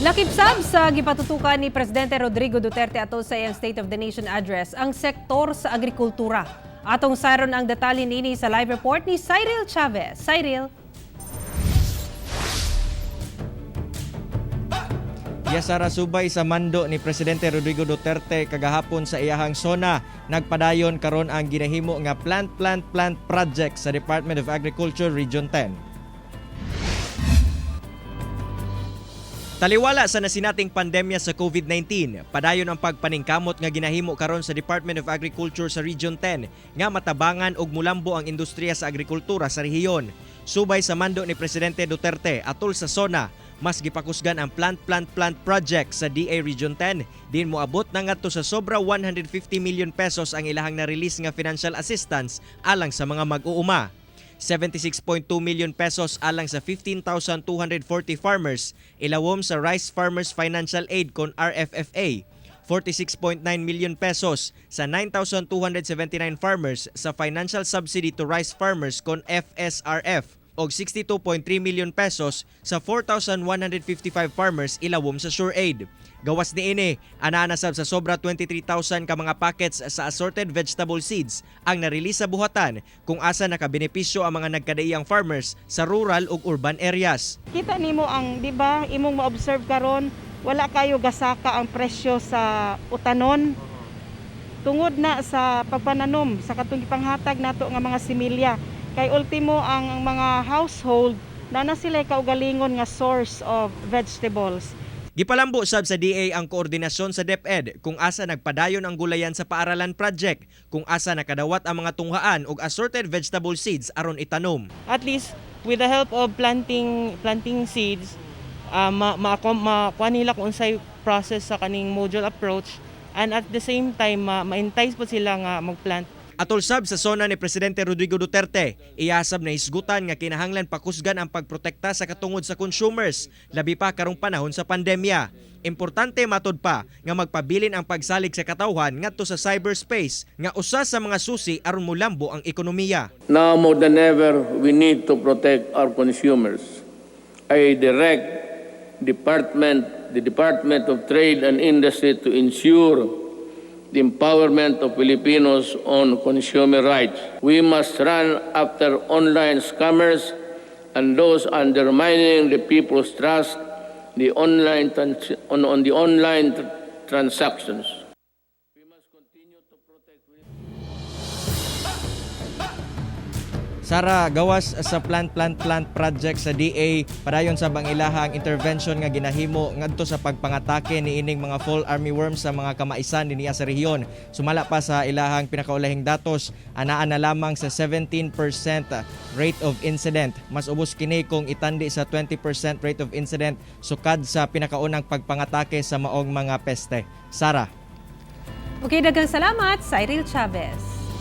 Lakip-sab sa gipatutukan ni Presidente Rodrigo Duterte atol sa iyang State of the Nation address ang sektor sa agrikultura. Atong saron ang detalye niini sa live report ni Cyril Chavez. Cyril. Yasara subay sa mando ni Presidente Rodrigo Duterte kagahapon sa iyahang SONA, nagpadayon karon ang ginahimo nga plant project sa Department of Agriculture Region 10. Taliwala sa nasinating pandemya sa COVID-19, padayon ang pagpaningkamot nga ginahimo karon sa Department of Agriculture sa Region 10 nga matabangan og mulambo ang industriya sa agrikultura sa rehiyon. Subay sa mando ni Presidente Duterte atol sa SONA, mas gipakusgan ang plant project sa DA Region 10 din moabot na ngadto sa sobra 150 million pesos ang ilahang na-release nga financial assistance alang sa mga mag-uuma. 76.2 million pesos alang sa 15,240 farmers ilawom sa Rice Farmers Financial Aid kon RFFA, 46.9 million pesos sa 9,279 farmers sa Financial Subsidy to Rice Farmers kon FSRF og 62.3 million pesos sa 4,155 farmers ilawom sa SureAid. Gawas niini, ananasab sa sobra 23,000 ka mga packets sa assorted vegetable seeds ang narelease sa buhatan kung asa nakabenepisyo ang mga nagkadaiyang farmers sa rural ug urban areas. Kita nimo ang, di ba, imong ma-observe karon, wala kayo gasaka ang presyo sa utanon. Tungod na sa pagpananom sa katong panghatag nato nga mga similya. Kay ultimo ang mga household na sila kaugalingon nga source of vegetables. Gipalambo sab sa DA ang koordinasyon sa DepEd kung asa nagpadayon ang gulayan sa paaralan project, kung asa nakadawat ang mga tunghaan og assorted vegetable seeds aron itanom. At least with the help of planting seeds, makuha nila kung unsay process sa kaning module approach, and at the same time ma-entice po sila nga magplant. Atol sab sa SONA ni Presidente Rodrigo Duterte, iyasab na hisgutan nga kinahanglan pakusgan ang pagprotekta sa katungod sa consumers, labi pa karong panahon sa pandemya. Importante matod pa nga magpabilin ang pagsalig sa katawhan ngadto sa cyberspace nga usa sa mga susi aron mulambo ang ekonomiya. Now more than ever, we need to protect our consumers. I direct the Department of Trade and Industry to ensure the empowerment of Filipinos on consumer rights. We must run after online scammers and those undermining the people's trust on the online transactions. We must continue to protect. Sara, gawas sa plant project sa DA, padayon sa bang ilahang intervention nga ginahimo ngadto sa pagpangatake ni ining mga fall armyworms sa mga kamaisan dinhi sa rehiyon. Sumala pa sa ilahang pinakaulahing datos, anaa na lamang sa 17% rate of incident. Mas ubos kini kung itandi sa 20% rate of incident sukad sa pinakaunang pagpangatake sa maong mga peste. Sara. Okay, daghang salamat, Cyril Chavez.